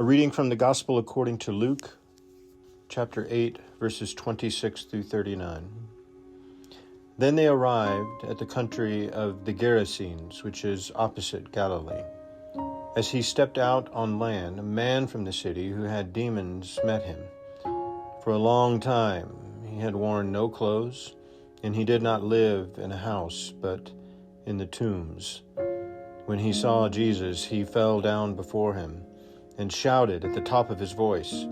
A reading from the Gospel according to Luke, chapter 8, verses 26 through 39. Then they arrived at the country of the Gerasenes, which is opposite Galilee. As he stepped out on land, a man from the city who had demons met him. For a long time he had worn no clothes, and he did not live in a house, but in the tombs. When he saw Jesus, he fell down before him and shouted at the top of his voice,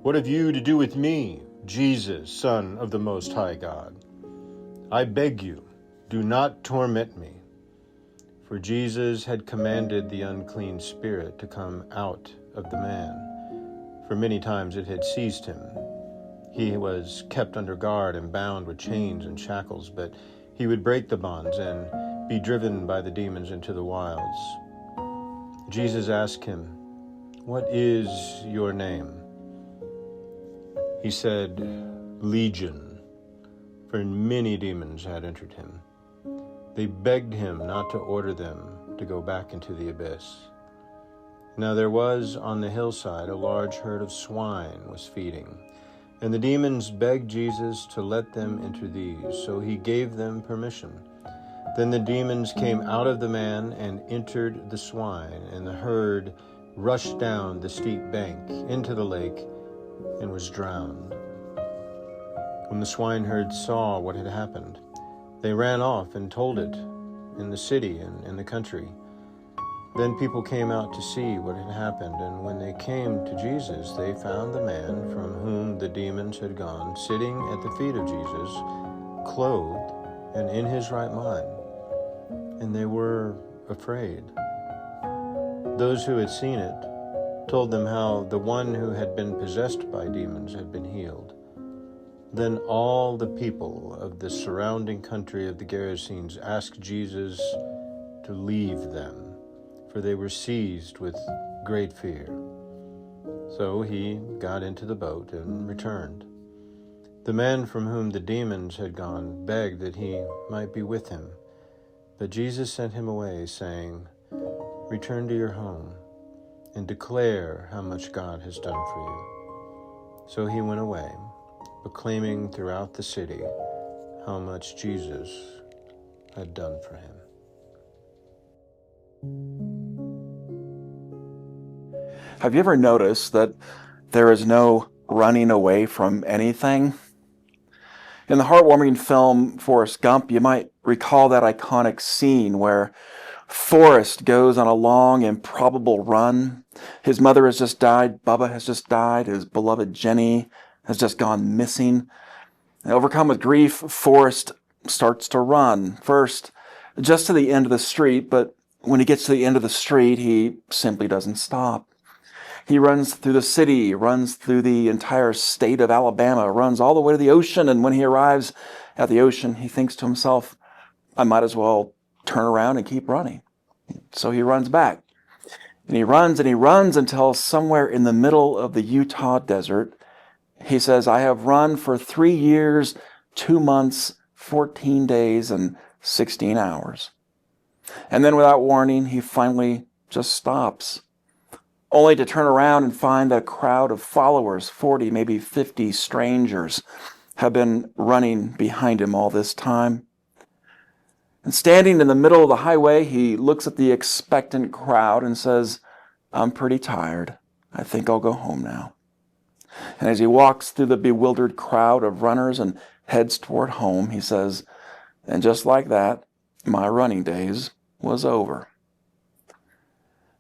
"What have you to do with me, Jesus, Son of the Most High God? I beg you, do not torment me." For Jesus had commanded the unclean spirit to come out of the man, for many times it had seized him. He was kept under guard and bound with chains and shackles, but he would break the bonds and be driven by the demons into the wilds. Jesus asked him, "What is your name?" He said, "Legion," for many demons had entered him. They begged him not to order them to go back into the abyss. Now there was on the hillside a large herd of swine was feeding, and the demons begged Jesus to let them into these, so he gave them permission. Then the demons came out of the man and entered the swine, and the herd rushed down the steep bank into the lake and was drowned. When the swineherd saw what had happened, they ran off and told it in the city and in the country. Then people came out to see what had happened, and when they came to Jesus, they found the man from whom the demons had gone sitting at the feet of Jesus, clothed and in his right mind, and they were afraid. Those who had seen it told them how the one who had been possessed by demons had been healed. Then all the people of the surrounding country of the Gerasenes asked Jesus to leave them, for they were seized with great fear. So he got into the boat and returned. The man from whom the demons had gone begged that he might be with him, but Jesus sent him away, saying, "Return to your home and declare how much God has done for you." So he went away, proclaiming throughout the city how much Jesus had done for him. Have you ever noticed that there is no running away from anything? In the heartwarming film Forrest Gump, you might recall that iconic scene where Forrest goes on a long, improbable run. His mother has just died, Bubba has just died, his beloved Jenny has just gone missing. And overcome with grief, Forrest starts to run, first just to the end of the street, but when he gets to the end of the street, he simply doesn't stop. He runs through the city, runs through the entire state of Alabama, runs all the way to the ocean, and when he arrives at the ocean, he thinks to himself, I might as well turn around and keep running. So he runs back. And he runs until somewhere in the middle of the Utah desert, he says, I have run for 3 years, 2 months, 14 days, and 16 hours. And then without warning, he finally just stops, only to turn around and find that a crowd of followers, 40, maybe 50 strangers, have been running behind him all this time. And standing in the middle of the highway, he looks at the expectant crowd and says, I'm pretty tired. I think I'll go home now. And as he walks through the bewildered crowd of runners and heads toward home, he says, and just like that, my running days was over.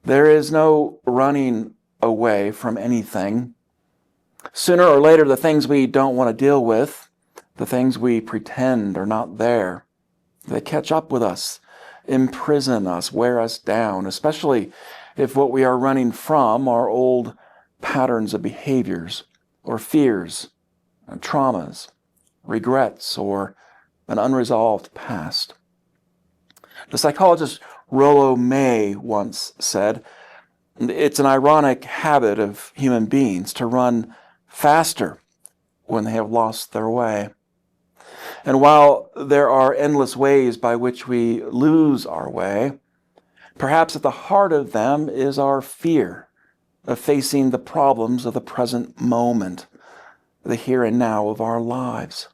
There is no running away from anything. Sooner or later, the things we don't want to deal with, the things we pretend are not there, they catch up with us, imprison us, wear us down, especially if what we are running from are old patterns of behaviors or fears, and traumas, regrets, or an unresolved past. The psychologist Rollo May once said, it's an ironic habit of human beings to run faster when they have lost their way. And while there are endless ways by which we lose our way, perhaps at the heart of them is our fear of facing the problems of the present moment, the here and now of our lives.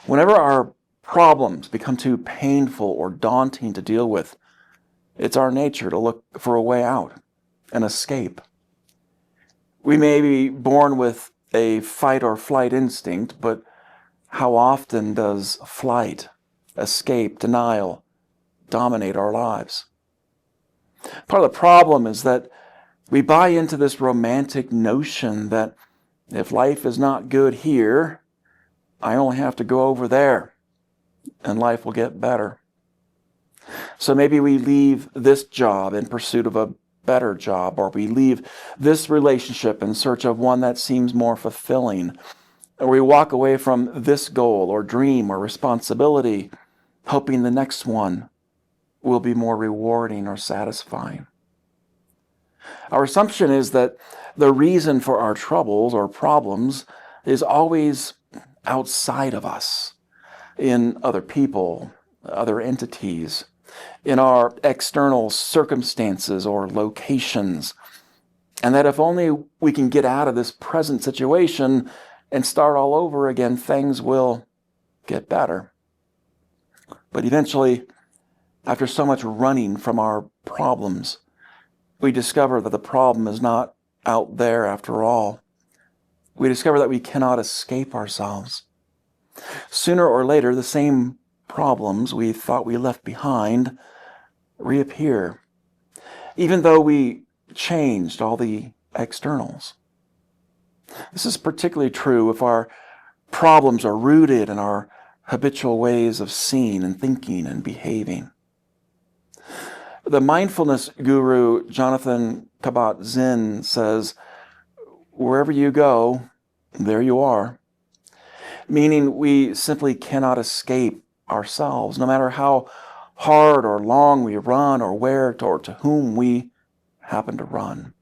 Whenever our problems become too painful or daunting to deal with, it's our nature to look for a way out, an escape. We may be born with a fight or flight instinct, but how often does flight, escape, denial dominate our lives? Part of the problem is that we buy into this romantic notion that if life is not good here, I only have to go over there and life will get better. So maybe we leave this job in pursuit of a better job, or we leave this relationship in search of one that seems more fulfilling, or we walk away from this goal or dream or responsibility, hoping the next one will be more rewarding or satisfying. Our assumption is that the reason for our troubles or problems is always outside of us, in other people, other entities, in our external circumstances or locations, and that if only we can get out of this present situation and start all over again, things will get better. But eventually, after so much running from our problems, we discover that the problem is not out there after all. We discover that we cannot escape ourselves. Sooner or later, the same problems we thought we left behind reappear, even though we changed all the externals. This is particularly true if our problems are rooted in our habitual ways of seeing and thinking and behaving. The mindfulness guru Jonathan Kabat-Zinn says, "Wherever you go, there you are," meaning we simply cannot escape ourselves, no matter how hard or long we run or where or to whom we happen to run.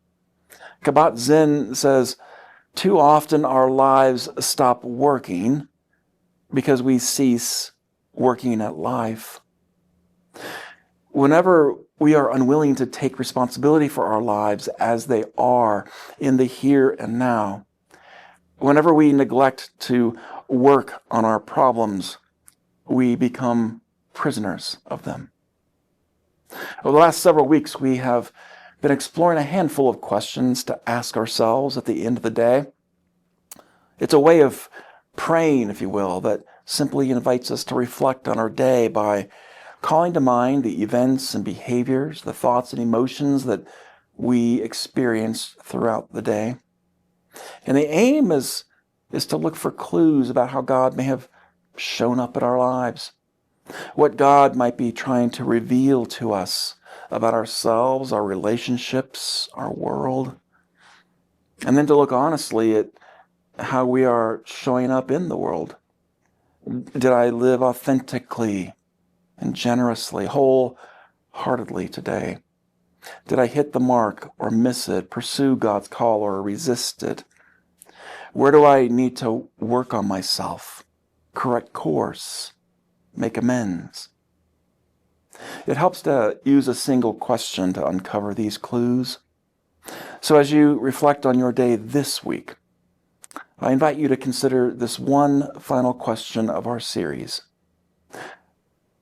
Kabat-Zinn says, too often our lives stop working because we cease working at life. Whenever we are unwilling to take responsibility for our lives as they are in the here and now, whenever we neglect to work on our problems, we become prisoners of them. Over the last several weeks, we have been exploring a handful of questions to ask ourselves at the end of the day. It's a way of praying, if you will, that simply invites us to reflect on our day by calling to mind the events and behaviors, the thoughts and emotions that we experience throughout the day. And the aim is to look for clues about how God may have shown up in our lives, what God might be trying to reveal to us about ourselves, our relationships, our world, and then to look honestly at how we are showing up in the world. Did I live authentically and generously, wholeheartedly today? Did I hit the mark or miss it, pursue God's call or resist it? Where do I need to work on myself, correct course, make amends? It helps to use a single question to uncover these clues. So as you reflect on your day this week, I invite you to consider this one final question of our series.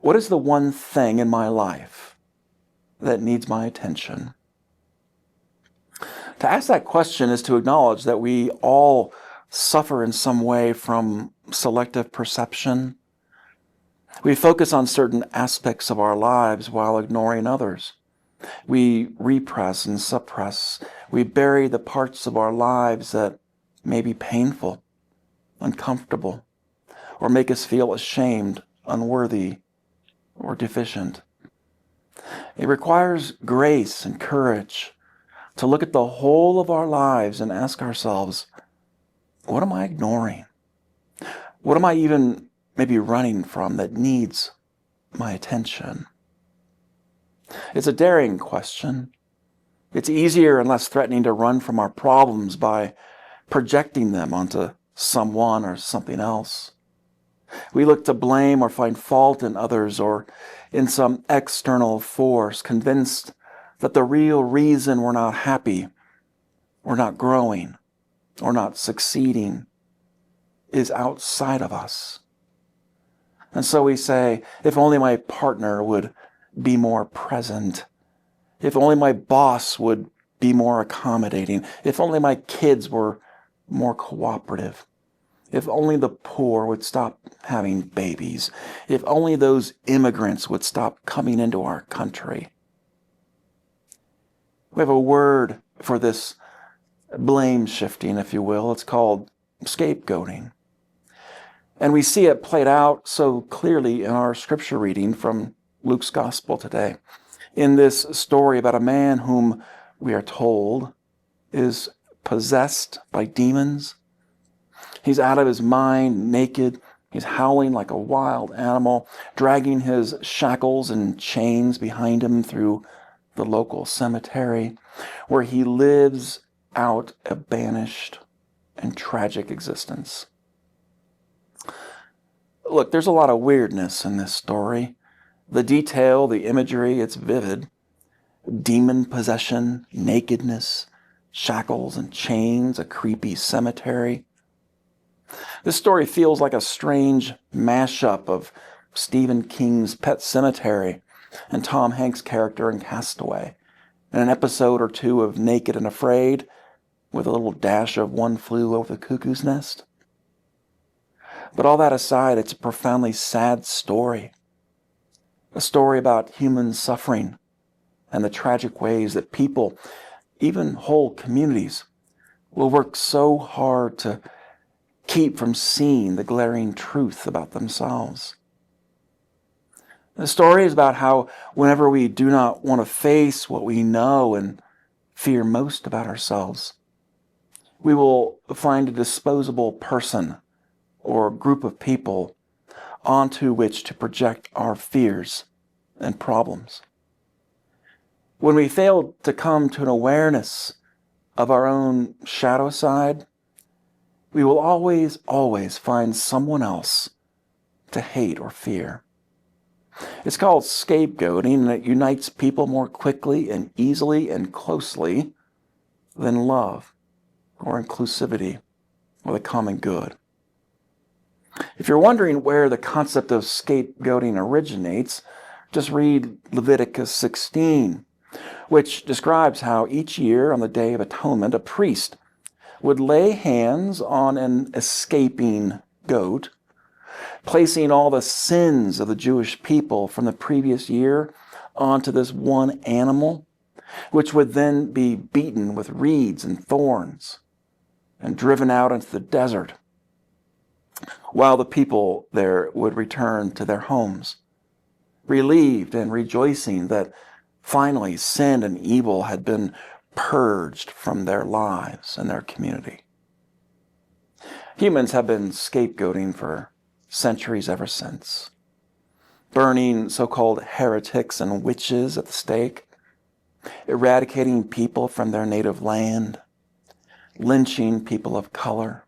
What is the one thing in my life that needs my attention? To ask that question is to acknowledge that we all suffer in some way from selective perception. We focus on certain aspects of our lives while ignoring others. We repress and suppress. We bury the parts of our lives that may be painful, uncomfortable, or make us feel ashamed, unworthy, or deficient. It requires grace and courage to look at the whole of our lives and ask ourselves, what am I ignoring? What am I even maybe running from that needs my attention? It's a daring question. It's easier and less threatening to run from our problems by projecting them onto someone or something else. We look to blame or find fault in others or in some external force, convinced that the real reason we're not happy or not growing, or not succeeding is outside of us. And so we say, if only my partner would be more present, if only my boss would be more accommodating, if only my kids were more cooperative, if only the poor would stop having babies, if only those immigrants would stop coming into our country. We have a word for this blame shifting, if you will. It's called scapegoating. And we see it played out so clearly in our scripture reading from Luke's gospel today. In this story about a man whom we are told is possessed by demons. He's out of his mind, naked. He's howling like a wild animal, dragging his shackles and chains behind him through the local cemetery, where he lives out a banished and tragic existence. Look, there's a lot of weirdness in this story. The detail, the imagery, it's vivid. Demon possession, nakedness, shackles and chains, a creepy cemetery. This story feels like a strange mashup of Stephen King's Pet Sematary and Tom Hanks' character in Castaway, and an episode or two of Naked and Afraid, with a little dash of One Flew Over the Cuckoo's Nest. But all that aside, it's a profoundly sad story. A story about human suffering and the tragic ways that people, even whole communities, will work so hard to keep from seeing the glaring truth about themselves. The story is about how whenever we do not want to face what we know and fear most about ourselves, we will find a disposable person or group of people onto which to project our fears and problems. When we fail to come to an awareness of our own shadow side, we will always find someone else to hate or fear. It's called scapegoating, and it unites people more quickly and easily and closely than love or inclusivity or the common good. If you're wondering where the concept of scapegoating originates, just read Leviticus 16, which describes how each year on the Day of Atonement, a priest would lay hands on an escaping goat, placing all the sins of the Jewish people from the previous year onto this one animal, which would then be beaten with reeds and thorns and driven out into the desert, while the people there would return to their homes, relieved and rejoicing that finally sin and evil had been purged from their lives and their community. Humans have been scapegoating for centuries ever since, burning so-called heretics and witches at the stake, eradicating people from their native land, lynching people of color,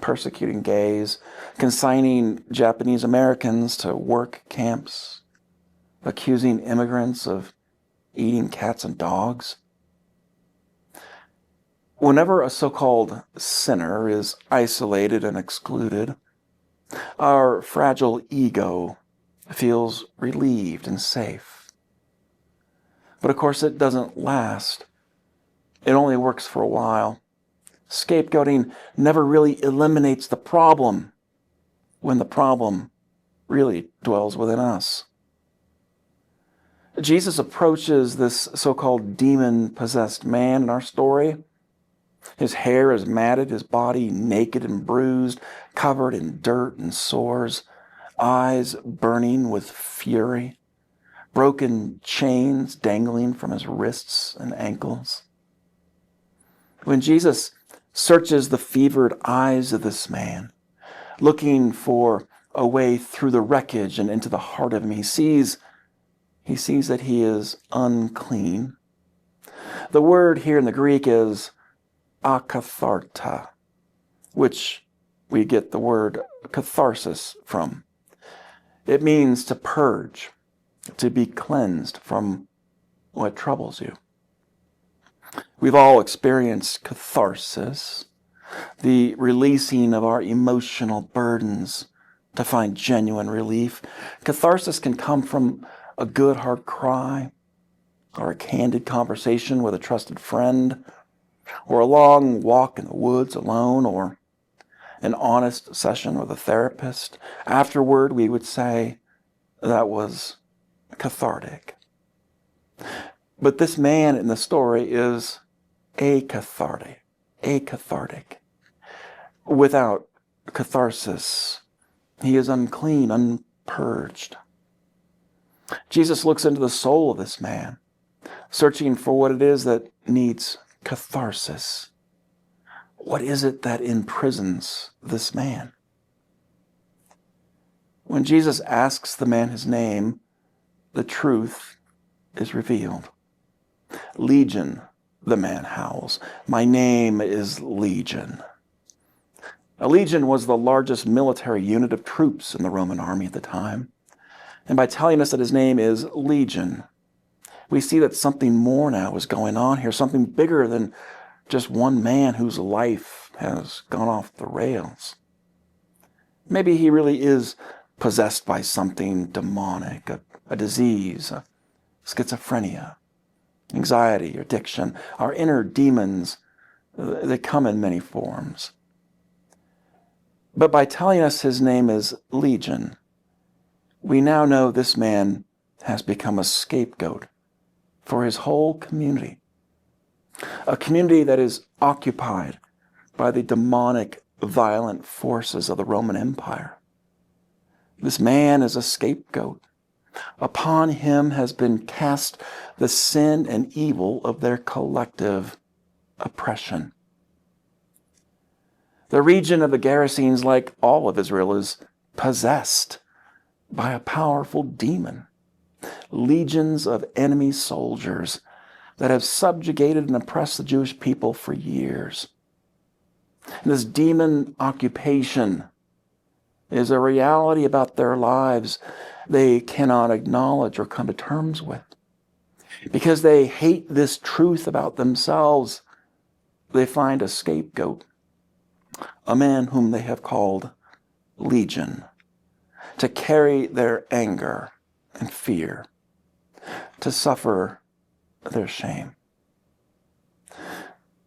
persecuting gays, consigning Japanese Americans to work camps, accusing immigrants of eating cats and dogs. Whenever a so-called sinner is isolated and excluded, our fragile ego feels relieved and safe. But of course, it doesn't last. It only works for a while. Scapegoating never really eliminates the problem when the problem really dwells within us. Jesus approaches this so-called demon-possessed man in our story. His hair is matted, his body naked and bruised, covered in dirt and sores, eyes burning with fury, broken chains dangling from his wrists and ankles. When Jesus searches the fevered eyes of this man, looking for a way through the wreckage and into the heart of him, he sees that he is unclean. The word here in the Greek is akatharta, which we get the word catharsis from. It means to purge, to be cleansed from what troubles you. We've all experienced catharsis, the releasing of our emotional burdens to find genuine relief. Catharsis can come from a good hard cry, or a candid conversation with a trusted friend, or a long walk in the woods alone, or an honest session with a therapist. Afterward, we would say that was cathartic. But this man in the story is acathartic. Without catharsis, he is unclean, unpurged. Jesus looks into the soul of this man, searching for what it is that needs catharsis. What is it that imprisons this man? When Jesus asks the man his name, the truth is revealed. Legion, the man howls. My name is Legion. A legion was the largest military unit of troops in the Roman army at the time. And by telling us that his name is Legion, we see that something more now is going on here, something bigger than just one man whose life has gone off the rails. Maybe he really is possessed by something demonic, a disease, a schizophrenia, anxiety, addiction, our inner demons that come in many forms. But by telling us his name is Legion, we now know this man has become a scapegoat for his whole community. A community that is occupied by the demonic, violent forces of the Roman Empire. This man is a scapegoat. Upon him has been cast the sin and evil of their collective oppression. The region of the Gerasenes, like all of Israel, is possessed by a powerful demon. Legions of enemy soldiers that have subjugated and oppressed the Jewish people for years. And this demon occupation is a reality about their lives they cannot acknowledge or come to terms with. Because they hate this truth about themselves, they find a scapegoat, a man whom they have called Legion, to carry their anger and fear, to suffer their shame.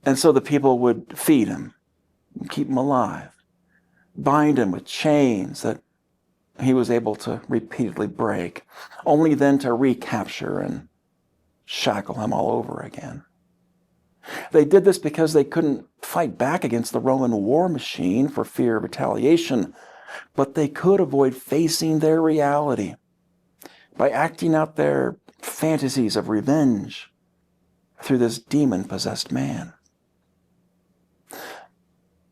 And so the people would feed him, keep him alive, bind him with chains that he was able to repeatedly break, only then to recapture and shackle him all over again. They did this because they couldn't fight back against the Roman war machine for fear of retaliation, but they could avoid facing their reality by acting out their fantasies of revenge through this demon-possessed man.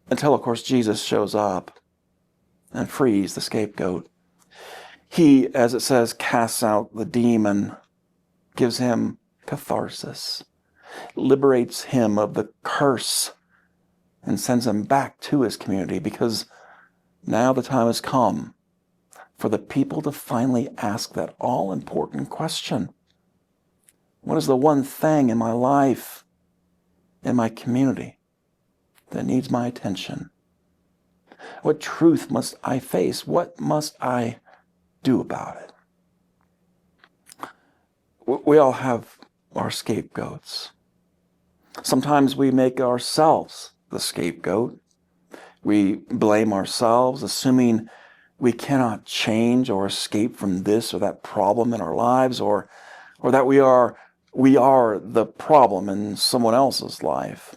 Until, of course, Jesus shows up and frees the scapegoat. He, as it says, casts out the demon, gives him catharsis, liberates him of the curse, and sends him back to his community, because now the time has come for the people to finally ask that all-important question. What is the one thing in my life, in my community, that needs my attention? What truth must I face? What must I do about it? We all have our scapegoats. Sometimes we make ourselves the scapegoat. We blame ourselves, assuming we cannot change or escape from this or that problem in our lives, or that we are the problem in someone else's life.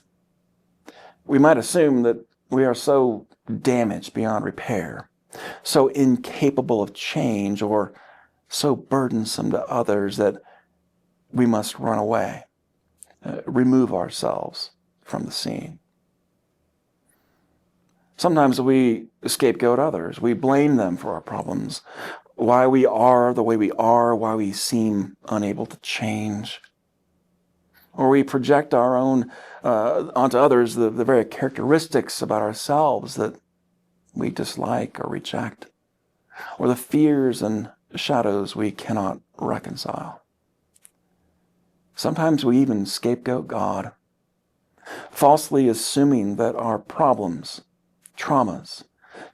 We might assume that we are so damaged beyond repair, so incapable of change, or so burdensome to others that we must run away, remove ourselves from the scene. Sometimes we scapegoat others. We blame them for our problems, why we are the way we are, why we seem unable to change. Or we project our own onto others the very characteristics about ourselves that we dislike or reject, or the fears and shadows we cannot reconcile. Sometimes we even scapegoat God falsely assuming that our problems, traumas,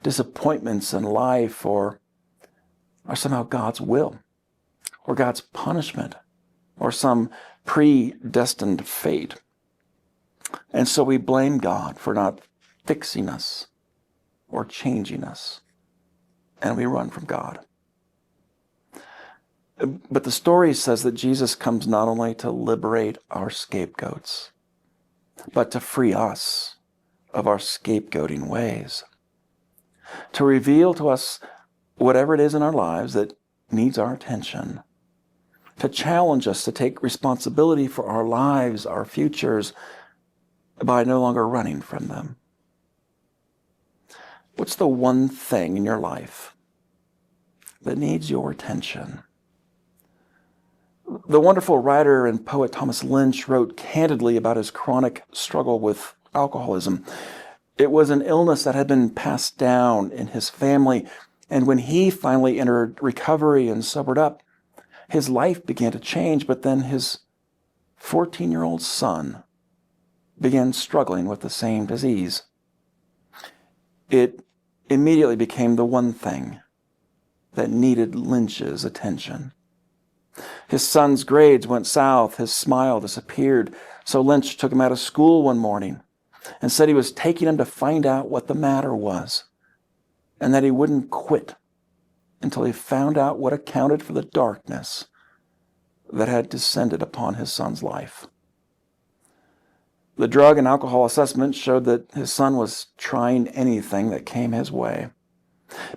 disappointments in life are somehow God's will, or God's punishment, or some predestined fate. And so we blame God for not fixing us or changing us, and we run from God. But the story says that Jesus comes not only to liberate our scapegoats, but to free us of our scapegoating ways, to reveal to us whatever it is in our lives that needs our attention, to challenge us to take responsibility for our lives, our futures, by no longer running from them. What's the one thing in your life that needs your attention? The wonderful writer and poet Thomas Lynch wrote candidly about his chronic struggle with alcoholism. It was an illness that had been passed down in his family, and when he finally entered recovery and sobered up, his life began to change, but then his 14-year-old son began struggling with the same disease. It immediately became the one thing that needed Lynch's attention. His son's grades went south, his smile disappeared, so Lynch took him out of school one morning and said he was taking him to find out what the matter was, and that he wouldn't quit until he found out what accounted for the darkness that had descended upon his son's life. The drug and alcohol assessment showed that his son was trying anything that came his way.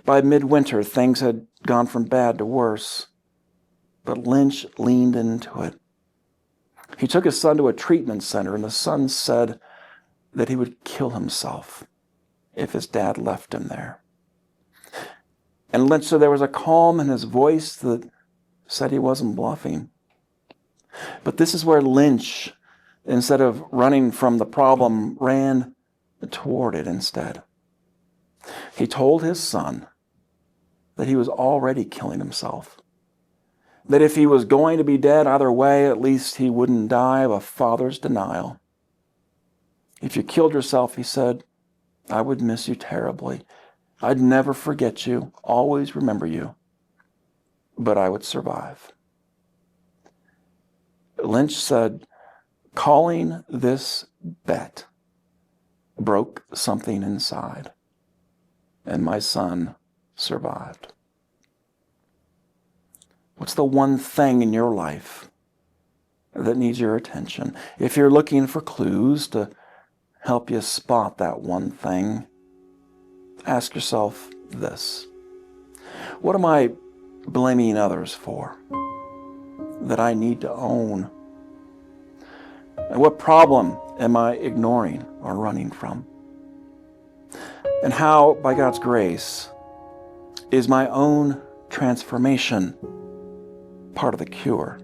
By midwinter, things had gone from bad to worse, but Lynch leaned into it. He took his son to a treatment center, and the son said that he would kill himself if his dad left him there. And Lynch said there was a calm in his voice that said he wasn't bluffing. But this is where Lynch, instead of running from the problem, ran toward it instead. He told his son that he was already killing himself, that if he was going to be dead either way, at least he wouldn't die of a father's denial. If you killed yourself, he said, I would miss you terribly. I'd never forget you, always remember you, but I would survive. Lynch said, calling this bet broke something inside, and my son survived. What's the one thing in your life that needs your attention? If you're looking for clues to help you spot that one thing, ask yourself this. What am I blaming others for that I need to own? And what problem am I ignoring or running from? And how, by God's grace, is my own transformation part of the cure?